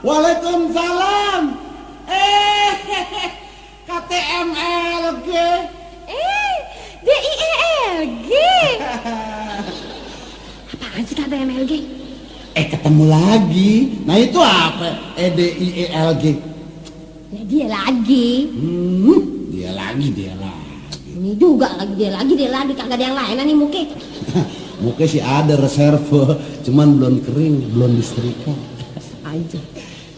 Waalaikumsalam. KTMLG. DIELG. Apaan sih KTMLG? Ketemu lagi. Nah itu apa? DIELG. Ya dia lagi. Dia lagi. Ini juga lagi dia lagi. Kagak ada yang lain nih Muke. Muke sih ada reserve, cuman belum kering, belum disetrika. Aja.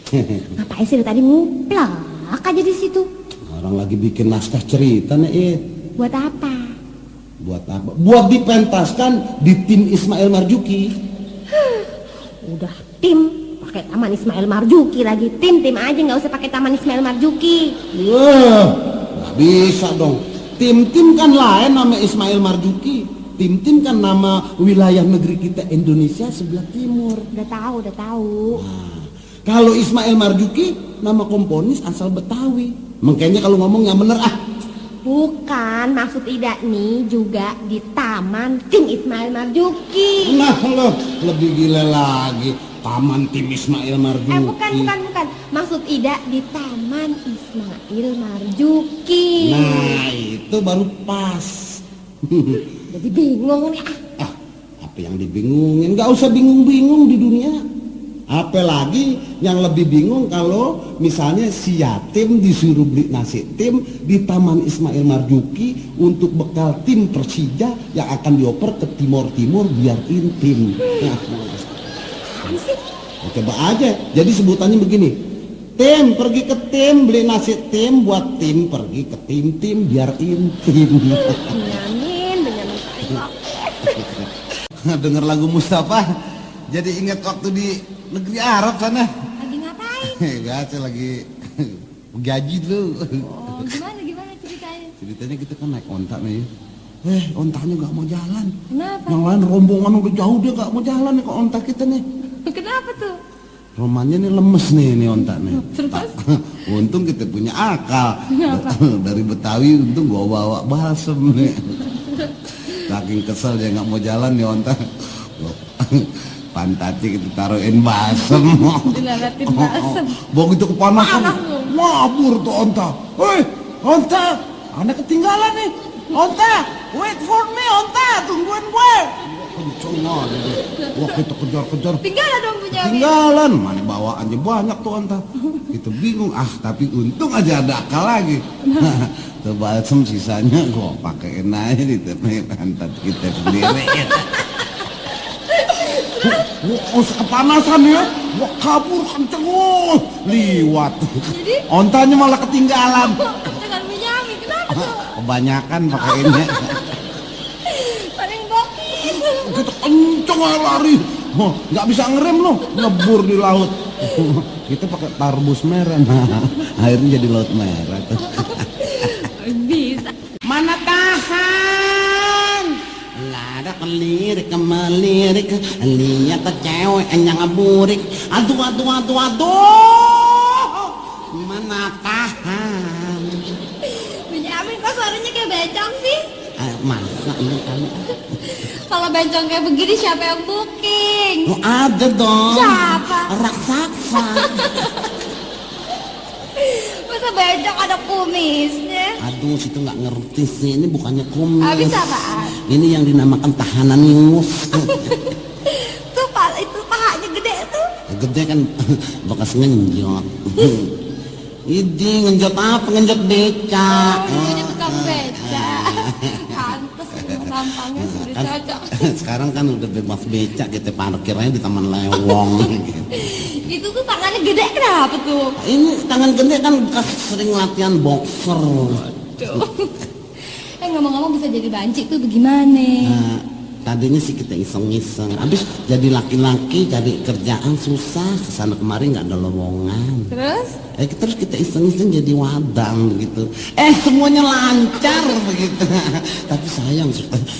Ngapain sih dari tadi nguplak aja di situ? Orang lagi bikin naskah cerita nih, Buat apa? Buat dipentaskan di tim Ismail Marzuki. Udah tim pakai Taman Ismail Marzuki lagi. Tim aja, nggak usah pakai Taman Ismail Marzuki. Wah, nggak bisa dong. Tim kan lain nama Ismail Marzuki. Tim kan nama wilayah negeri kita Indonesia sebelah timur. Udah tahu. Nah, kalau Ismail Marzuki nama komponis asal Betawi. Makanya kalau ngomong yang bener Bukan, maksud Ida nih juga di Taman Tim Ismail Marzuki. Nah loh, lebih gila lagi. Taman Tim Ismail Marzuki. Bukan. Maksud Ida di Taman Ismail Marzuki. Nah, itu baru pas. Jadi bingung nih. Apa yang dibingungin? Gak usah bingung-bingung di dunia. Apalagi yang lebih bingung kalau misalnya si yatim disuruh beli nasi tim di Taman Ismail Marzuki untuk bekal tim Persija yang akan dioper ke Timur biar intim. Coba aja. Jadi sebutannya begini. Tim pergi ke tim beli nasi tim buat tim pergi ke tim biar intim. Benyamin. Dengar lagu Mustafa jadi ingat waktu di negeri Arab sana. Lagi ngapain? Biasa lagi gaji dulu. Oh, gimana ceritanya? Ceritanya kita kan naik onta nih. Ontanya gak mau jalan. Kenapa? Yang lain rombongan udah jauh dia gak mau jalan nih ke onta kita nih. Kenapa tuh? Romannya nih lemes nih onta nih. Terus? Untung kita punya akal. Kenapa? Dari Betawi untung gua bawa balsem nih. Saking kesel dia gak mau jalan nih onta. Pantatnya kita taruhin balsem. Dilalatin balsem. Begitu kepanasan, mabur tuh onta. Hei, onta, Anda ketinggalan nih. Onta, wait for me, onta, tungguin gue. Kenceng aja deh. Wah, kita kejar-kejar. Tinggalan dong punya. Tinggalan, mana bawaannya banyak tuh onta. Kita bingung, tapi untung aja ada akal lagi. Tuh balsem sisanya gue pakein aja di pantat kita sendiri. Kepanasan ya, wah kabur kenceng, liwat. Jadi? Ontanya malah ketinggalan. Dengan Benyamin, kenapa tuh? Kebanyakan pakainya. Paling bokis. Kita kenceng lari, nggak bisa ngerem loh, ngebur di laut. Kita pakai tarbus merah, akhirnya jadi laut merah. Bisa. Mana tahan? Lada kelirik melirik, lihat cewek yang burik. Aduh. Mana tahan? Benyamin kok suaranya kayak bencong sih? Masa ini kali? Kalau bencong kayak begini siapa yang booking? Oh, ada dong. Siapa? Raksasa. Masa bencong ada kumisnya? Aduh, situ nggak ngerti sih. Ini bukannya kumis. Habis apaan? Ini yang dinamakan tahanan ingus. Tuh itu pahanya gede tuh. Gede kan bekas ngenjot. Ini ngenjot apa? Ngenjot beca. Ini tukang beca. Pantes gampangnya sulit aja. Sekarang kan udah bebas beca, kita parkirnya di Taman Lewong. Itu tuh tangannya gede kenapa tuh? Ini tangan gede kan bekas sering latihan boxer. Ngomong-ngomong bisa jadi banci tuh bagaimana? Nah, tadinya sih kita iseng-iseng. Habis jadi laki-laki cari kerjaan susah, kesana kemari nggak ada lowongan. Terus kita iseng-iseng jadi wadang begitu. Semuanya lancar begitu. Tapi sayang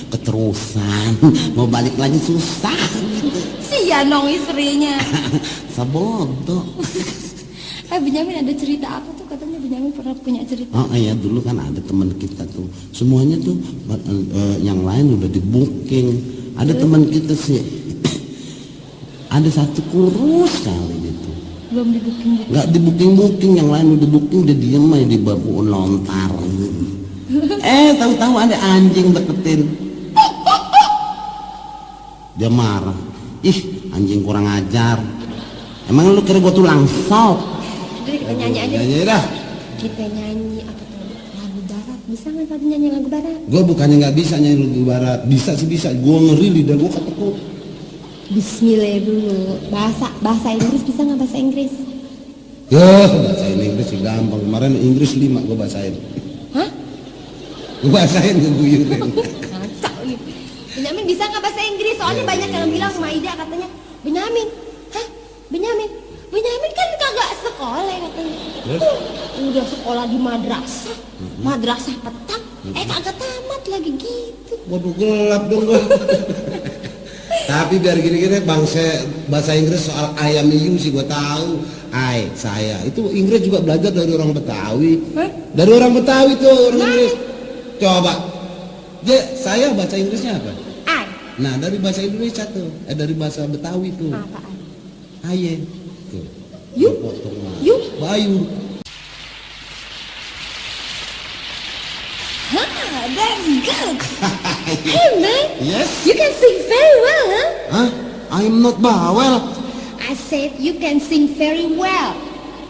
keterusan. Mau balik lagi susah gitu. Sia nong istrinya. Sabodo. Benyamin ada cerita apa tuh? Katanya Benyamin pernah punya cerita. Oh iya, dulu kan ada teman kita tuh. Semuanya tuh yang lain udah di booking. Ada teman kita sih. Ada satu kurus kali gitu. Belum di booking. Nggak di booking, yang lain udah booking, udah diem aja di bangku lontar. Tahu-tahu ada anjing deketin. Dia marah. Ih, anjing kurang ajar. Emang lu kira gua tulang sop? Jadi kita nyanyi aja. Nyanyi dah. Kita nyanyi apa tuh? Lagu barat. Bisa nggak tadi nyanyi lagu barat? Gua bukannya nggak bisa nyanyi lagu barat. Bisa sih bisa. Gua ngeri lidah gua ketekuk. Bismillah dulu. Bahasa Inggris bisa nggak bahasa Inggris? Ya, bahasa Inggris sih gampang. Kemarin Inggris 5 gua bahasain. Hah? Gua bahasain ngeguyurin. Kacau nih. Benyamin bisa nggak bahasa Inggris? Soalnya banyak yang bilang sama Ida katanya, Benyamin, hah? Benyamin kan kagak sekolah katanya. Terus? Udah sekolah di madrasah, madrasah petang, kagak tamat lagi gitu. Waduh, gelap dong gua. Tapi biar gini-gini bahasa Inggris soal I am you sih gua tahu. Saya itu Inggris juga belajar dari orang Betawi. Hah? Dari orang Betawi tuh orang Nah. Inggris. Coba. Saya bahasa Inggrisnya apa? I. Nah, dari bahasa Indonesia tuh, dari bahasa Betawi tuh. Apaan? Aye. Tuh. You? Potong lah. You? Bayu. That's good. Hey man, Yes. you can sing very well, huh? Hah? I'm not bawel. I said you can sing very well.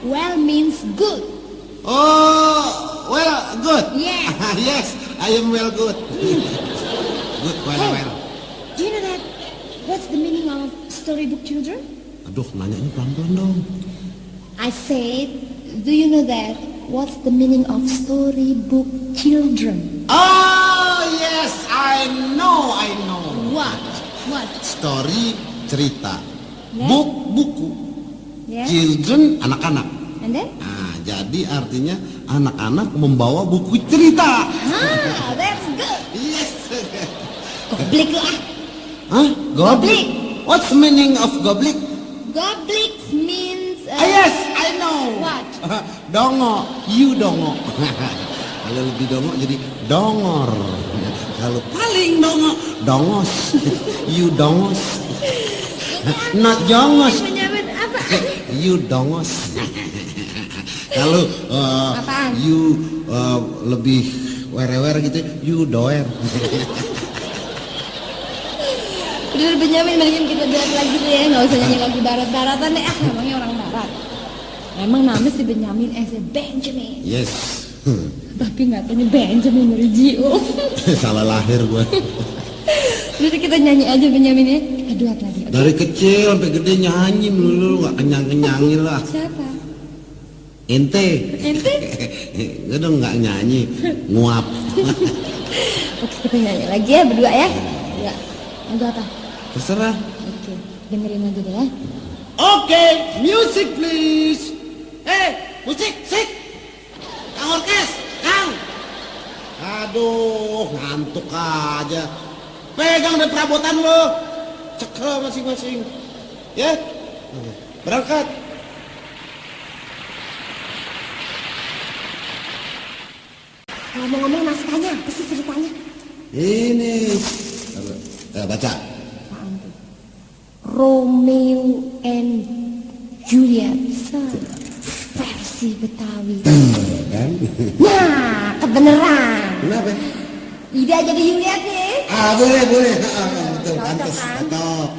Well means good. Oh, well, good. Yes. Yes, I am well good. Good, well, Hey, well. do you know that? What's the meaning of storybook children? Aduh, nanyanya pelan-pelan dong. I said, do you know that? What's the meaning of storybook children? Oh, yes, I know. What? What? Story, cerita. Yeah. Book, buku. Yeah. Children, anak-anak. And then? Nah, jadi artinya anak-anak membawa buku cerita. Ah, that's good. Yes. Goblik lah. Hah? Goblik. What's the meaning of goblik? Goblik means. Yes, I know. What? Dongo, you dongo. Kalau lebih dongo jadi dongor. Kalau paling dongo, dongos. You dongos. Not jongos. Benyamin apa? You dongos. Kalau Apaan? you lebih were-were gitu, you doer. Udah Benyamin, mendingan kita duet lagi deh ya, nggak usah nyanyi lagu barat-baratan deh. Emangnya orang barat. Emang namanya si Benyamin Benjamin. Yes. Tapi nggak tanya Benjamin Regio. Salah lahir gue. Jadi kita nyanyi aja Benyamin ya. Kita duet lagi. Okay? Dari kecil sampai gede nyanyi melulu, nggak kenyang-kenyangin lah. Siapa? Ente. Ente? Gue dong nggak nyanyi, nguap. Oke, kita nyanyi lagi ya berdua ya. Ya. Lagu apa? Terserah. Oke, dengerin aja deh ya. Oke, music please. Musik, sik. Kang orkes, Kang. Aduh, ngantuk aja. Pegang deh perabotan lo. Cekel masing-masing. Ya, berangkat. Ngomong-ngomong naskahnya, apa sih ceritanya? Ini. Baca. Apaan tuh? Romeo and Juliet. Versi Betawi. Kan? Nah, kebeneran. Kenapa? Ida jadi Juliet nih. Boleh. Betul, Cocok, pantas. kan? Cocok.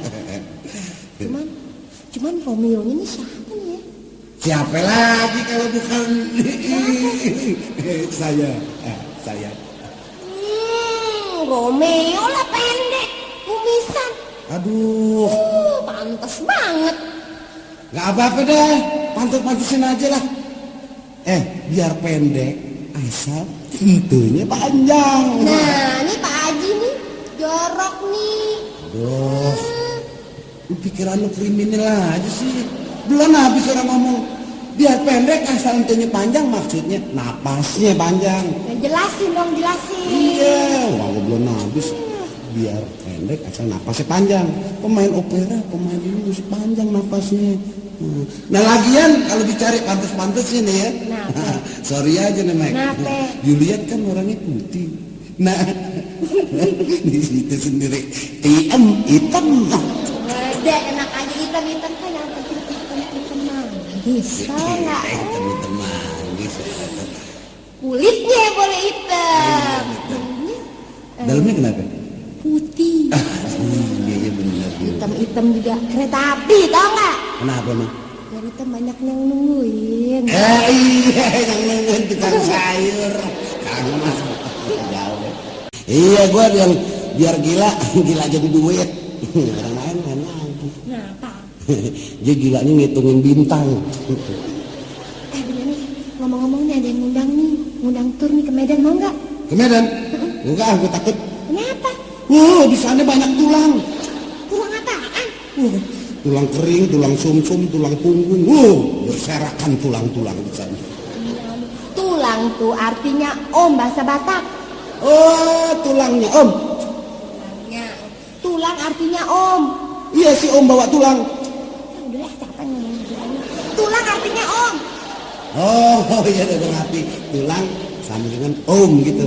Cuman Romeo ini siapa nih ya? Siapa lagi kalau bukan saya. Saya. Romeo lah pendek, kumisan. Aduh, Pantes banget. nggak apa-apa deh. Pantas-pantasin aja lah. Biar pendek, asal tentunya panjang. Nah, ini Pak Haji nih, jorok nih. Aduh, lu pikiran lu kriminal aja sih. Belum habis orang ngomong. Biar pendek asal tentunya panjang, maksudnya napasnya panjang. Ya, jelasin dong, jelasin. Iya, wah gua belum habis. Biar pendek asal napasnya panjang. Pemain opera, pemain ini musik panjang napasnya. Nah lagian kalau dicari pantas-pantasnya nih ya. Kenapa? Sorry aja nih Mike. Kenapa? Juliet kan orangnya putih. Nah di situ sendiri hitam. Ada enak aja hitam kan yang penting hitam mah. Bisa nggak? Hitam-hitam manggis. Kulitnya yang boleh hitam. Dalamnya kenapa? Putih. Iya benar. Hitam-hitam juga kereta api, tau nggak? Kenapa mah? Biar itu banyak yang nungguin. Iya, yang nungguin tukang sayur. Kagak mas. Jauh. Iya, gua yang biar gila jadi duit. Orang lain main lagi. Kenapa? Dia gilanya ngitungin bintang. Bener nih, ngomong-ngomong nih ada yang ngundang tur nih ke Medan, mau nggak? Ke Medan? Enggak, aku takut. Kenapa? Di sana banyak tulang. Tulang apaan? Tulang kering, tulang sumsum, tulang punggung. Berserakan tulang-tulang di sana. Tulang tuh artinya om bahasa Batak. Oh, tulangnya om. Tulang artinya om. Iya si om bawa tulang. Udah lah, capek ngomong tulangnya. Tulang artinya om. Oh, iya udah ngerti. Tulang sama dengan om gitu.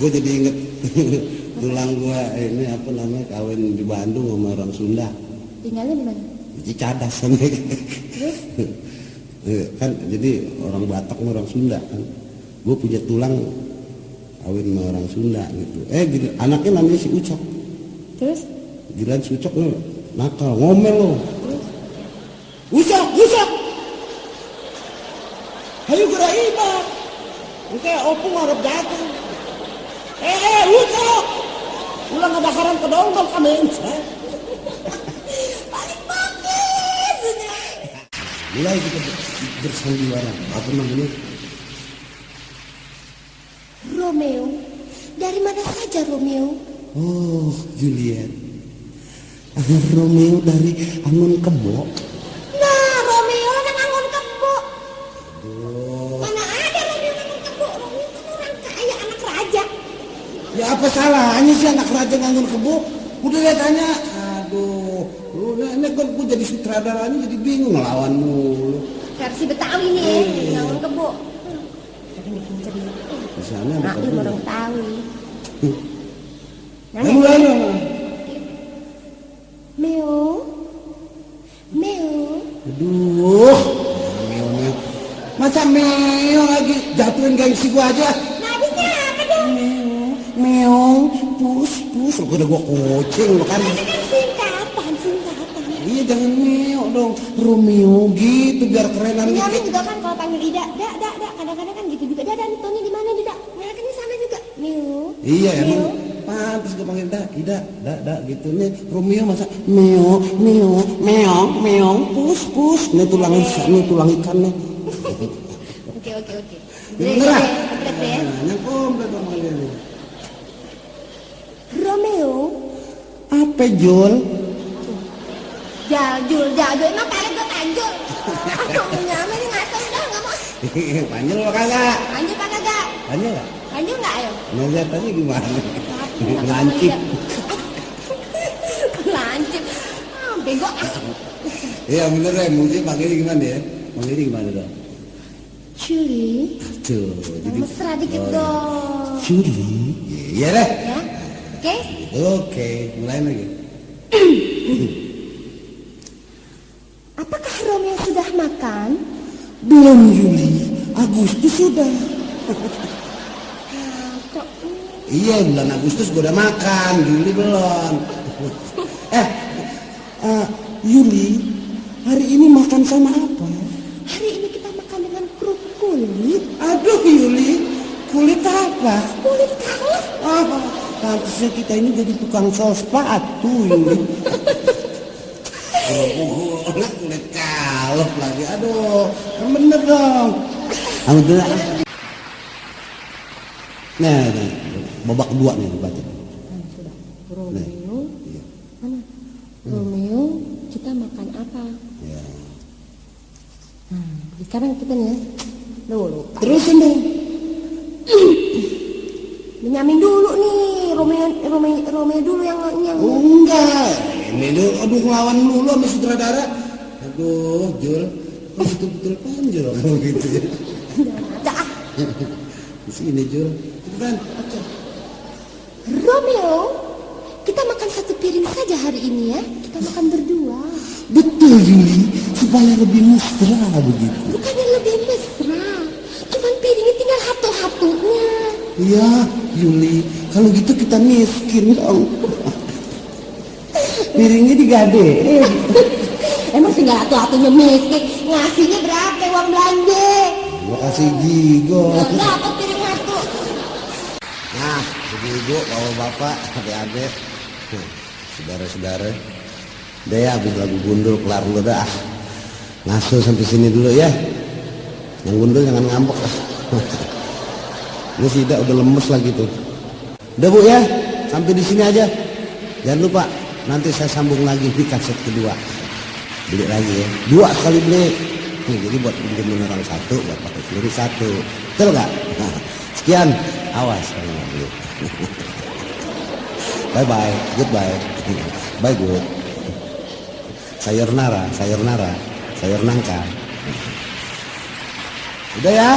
Gue jadi inget tulang gue ini apa namanya kawin di Bandung sama orang Sunda. Tinggalnya di mana? Di Cadas kan. Terus? Kan jadi orang Batak sama orang Sunda kan. Gue punya tulang kawin sama orang Sunda gitu. Gini, anaknya namanya si Ucok. Terus? Gila si Ucok lo nakal, ngomel lo. Ucok! Hayu gerak iba. Oke, opung harap jatuh. Ucok! Ulang kebakaran ke dong kami. Paling bagus. Mulai kita bersandiwara. Apa namanya? Romeo. Dari mana saja Romeo? Oh, Juliet. Romeo dari Angon Kebo. Nah, Romeo nang Angon Kebo. Mana ada Romeo nang Angon Kebo? Romeo kan orang kaya, anak raja. Ya apa salahnya sih anak raja Angon Kebo? Udah lihat tanya. Aduh, lu ini kan gue jadi sutradaranya jadi bingung ngelawan mulu. Versi Betawi nih ya, dari Angon Kebo. Tapi bikin cerita. Di sana ada Maklum orang Betawi. mulai. Meo. Aduh, Meo. Masa Meo lagi jatuhin gengsi gua aja. Nah, habisnya apa dong? Meo, pus. Udah gua kucing lo kan. Itu kan singkatan. Iya jangan Meo dong, Romeo gitu biar kerenan Benyamin dikit. juga kan kalau panggil Ida, dak. Kadang-kadang kan gitu juga. Dah, Tony di mana Ida? Mereka sama juga. Meo. Iya emang pantas gue panggil Ida, gitu nih. Romeo masa Meo, pus. Nih tulang ikan nih. Oke. Bener ah? Komplit ya. Yang komplit dong ini. Romeo. Apa Jul? Jajul. Emang kalian gue tanjul. Benyamin ini nggak tahu dah, nggak mau. Panjul lo kagak? Lanjut apa kagak? Panjul nggak? Lanjut nggak ayo? Mau lihat aja gimana? Lancip. Lancip. Bego. Iya bener ya, mungkin panggilnya gimana ya? Panggilnya gimana dong? Curi. Tuh, jadi Mesra dikit dong. Curi. Iya deh. Ya. Oke? Oke, mulai lagi. Apakah Romeo sudah makan? Belum Juli, Agustus sudah. Iya bulan Agustus gue udah makan, Juli belum. Juli, hari ini makan sama apa? Hari ini kita makan dengan kerupuk kulit. Aduh Juli, kulit apa? Kulit kalep. Pantasnya kita ini jadi tukang sol sepatu Juli. Kulit kalep lagi, aduh, yang bener dong. Alhamdulillah. Nah, babak kedua nih baca. Sudah. Romeo. Mana? Romeo, kita makan apa? Ya. Sekarang kita nih ya. Lupa. Terusin dong. Benyamin dulu nih. Romeo dulu yang Enggak. Ini dulu, aduh ngelawan dulu sama sutradara. Aduh, Jul. Betul-betul panjul kalau gitu ya. ada. Di sini Jul. Cepetan. Oke. Romeo, kita makan satu piring saja hari ini ya. Kita makan berdua. Betul Yuli, supaya lebih mesra begitu. Bukannya lebih mesra, cuman piringnya tinggal hatu-hatunya. Iya Yuli, kalau gitu kita miskin dong. Piringnya digadein. Emang tinggal hatu-hatunya miskin, ngasihnya berapa uang belanja? Gua kasih gigo. Nggak dapat piring hatu. Nah, ibu-ibu, bapak-bapak, adik-adik, saudara-saudara. Udah ya, habis lagu gundul kelar dulu dah. Ngasuh sampai sini dulu ya. Yang gundul jangan ngambek lah. Ini si Ida udah lemes lagi tuh. Udah Bu ya, sampai di sini aja. Jangan lupa, nanti saya sambung lagi di kaset kedua. Beli lagi ya, 2 kali beli. Nih, jadi buat pinjemin orang 1, buat pakai sendiri 1. Betul nggak? Nah, sekian, awas kalau nggak beli. Bye bye, goodbye, bye good. Sayur nara, sayur nangka. Udah ya.